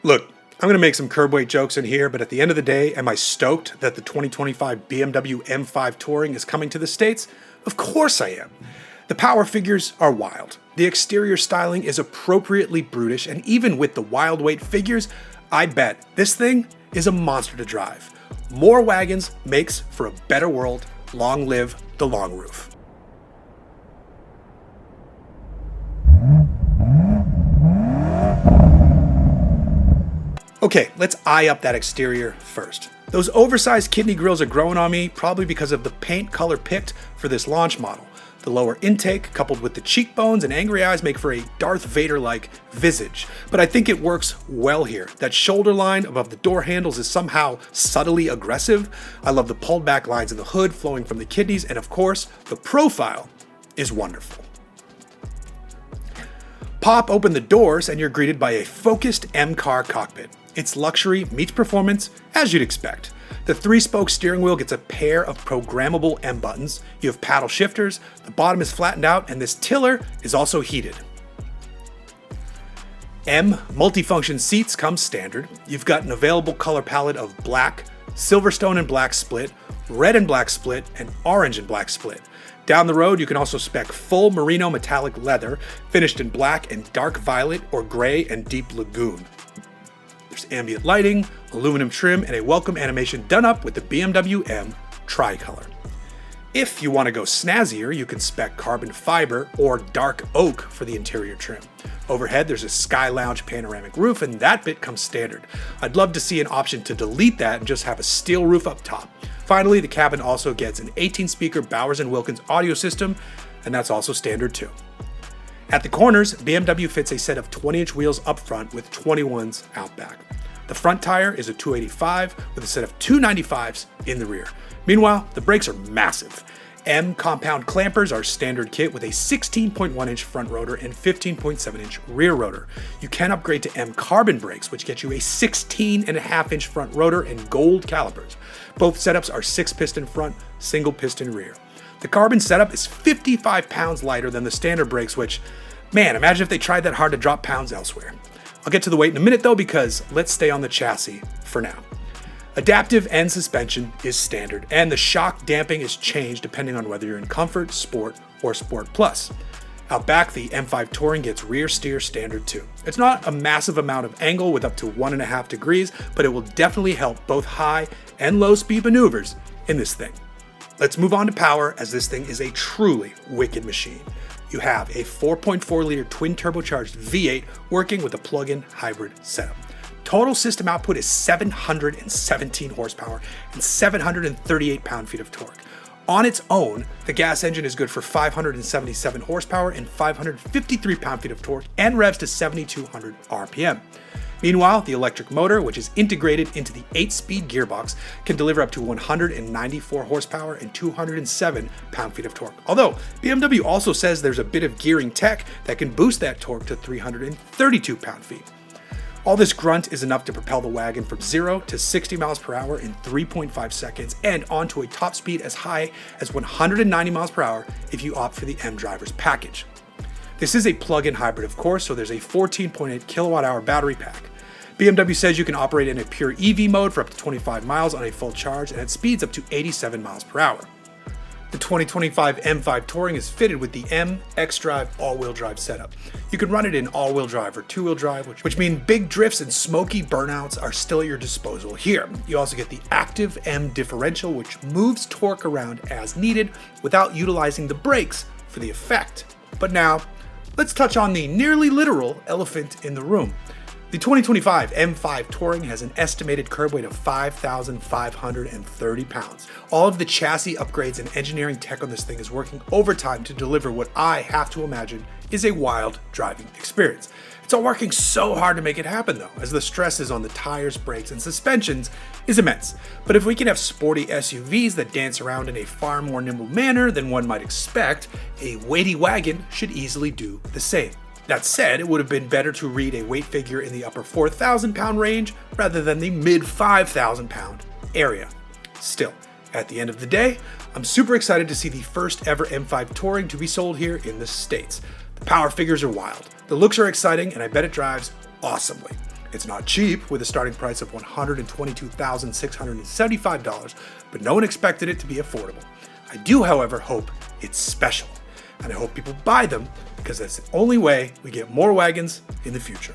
Look, I'm going to make some curb weight jokes in here, but at the end of the day, am I stoked that the 2025 BMW M5 Touring is coming to the States? Of course I am. The power figures are wild. The exterior styling is appropriately brutish, and even with the wild weight figures, I bet this thing is a monster to drive. More wagons makes for a better world. Long live the long roof. Okay, let's eye up that exterior first. Those oversized kidney grills are growing on me, probably because of the paint color picked for this launch model. The lower intake, coupled with the cheekbones and angry eyes, make for a Darth Vader-like visage. But I think it works well here. That shoulder line above the door handles is somehow subtly aggressive. I love the pulled back lines in the hood flowing from the kidneys, and of course, the profile is wonderful. Pop open the doors and you're greeted by a focused M-car cockpit. It's luxury meets performance, as you'd expect. The 3-spoke steering wheel gets a pair of programmable M buttons. You have paddle shifters, the bottom is flattened out, and this tiller is also heated. M multifunction seats come standard. You've got an available color palette of black, Silverstone and black split, red and black split, and orange and black split. Down the road, you can also spec full merino metallic leather, finished in black and dark violet or gray and deep lagoon. There's ambient lighting, aluminum trim, and a welcome animation done up with the BMW M tricolor. If you want to go snazzier, you can spec carbon fiber or dark oak for the interior trim. Overhead, there's a Sky Lounge panoramic roof, and that bit comes standard. I'd love to see an option to delete that and just have a steel roof up top. Finally, the cabin also gets an 18-speaker Bowers & Wilkins audio system, and that's also standard too. At the corners, BMW fits a set of 20-inch wheels up front with 21s out back. The front tire is a 285 with a set of 295s in the rear. Meanwhile, the brakes are massive. M compound clampers are standard kit with a 16.1-inch front rotor and 15.7-inch rear rotor. You can upgrade to M carbon brakes, which get you a 16.5-inch front rotor and gold calipers. Both setups are 6-piston front, single-piston rear. The carbon setup is 55 pounds lighter than the standard brakes, which, man, imagine if they tried that hard to drop pounds elsewhere. I'll get to the weight in a minute though, because let's stay on the chassis for now. Adaptive end suspension is standard, and the shock damping is changed depending on whether you're in Comfort, Sport, or Sport Plus. Out back, the M5 Touring gets rear steer standard too. It's not a massive amount of angle with up to 1.5 degrees, but it will definitely help both high and low speed maneuvers in this thing. Let's move on to power, as this thing is a truly wicked machine. You have a 4.4-liter twin turbocharged V8 working with a plug-in hybrid setup. Total system output is 717 horsepower and 738 pound-feet of torque. On its own, the gas engine is good for 577 horsepower and 553 pound-feet of torque and revs to 7,200 RPM. Meanwhile, the electric motor, which is integrated into the 8-speed gearbox, can deliver up to 194 horsepower and 207 pound-feet of torque. Although, BMW also says there's a bit of gearing tech that can boost that torque to 332 pound-feet. All this grunt is enough to propel the wagon from 0 to 60 miles per hour in 3.5 seconds and onto a top speed as high as 190 miles per hour if you opt for the M Drivers package. This is a plug-in hybrid, of course, so there's a 14.8 kilowatt-hour battery pack. BMW says you can operate in a pure EV mode for up to 25 miles on a full charge and at speeds up to 87 miles per hour. The 2025 M5 Touring is fitted with the M xDrive all-wheel drive setup. You can run it in all-wheel drive or two-wheel drive, which mean big drifts and smoky burnouts are still at your disposal here. You also get the active M differential, which moves torque around as needed without utilizing the brakes for the effect. But now, let's touch on the nearly literal elephant in the room. The 2025 M5 Touring has an estimated curb weight of 5,530 pounds. All of the chassis upgrades and engineering tech on this thing is working overtime to deliver what I have to imagine is a wild driving experience. It's all working so hard to make it happen though, as the stresses on the tires, brakes, and suspensions is immense. But if we can have sporty SUVs that dance around in a far more nimble manner than one might expect, a weighty wagon should easily do the same. That said, it would have been better to read a weight figure in the upper 4,000 pound range rather than the mid 5,000 pound area. Still, at the end of the day, I'm super excited to see the first ever M5 Touring to be sold here in the States. The power figures are wild, the looks are exciting, and I bet it drives awesomely. It's not cheap, with a starting price of $122,675, but no one expected it to be affordable. I do, however, hope it's special, and I hope people buy them because that's the only way we get more wagons in the future.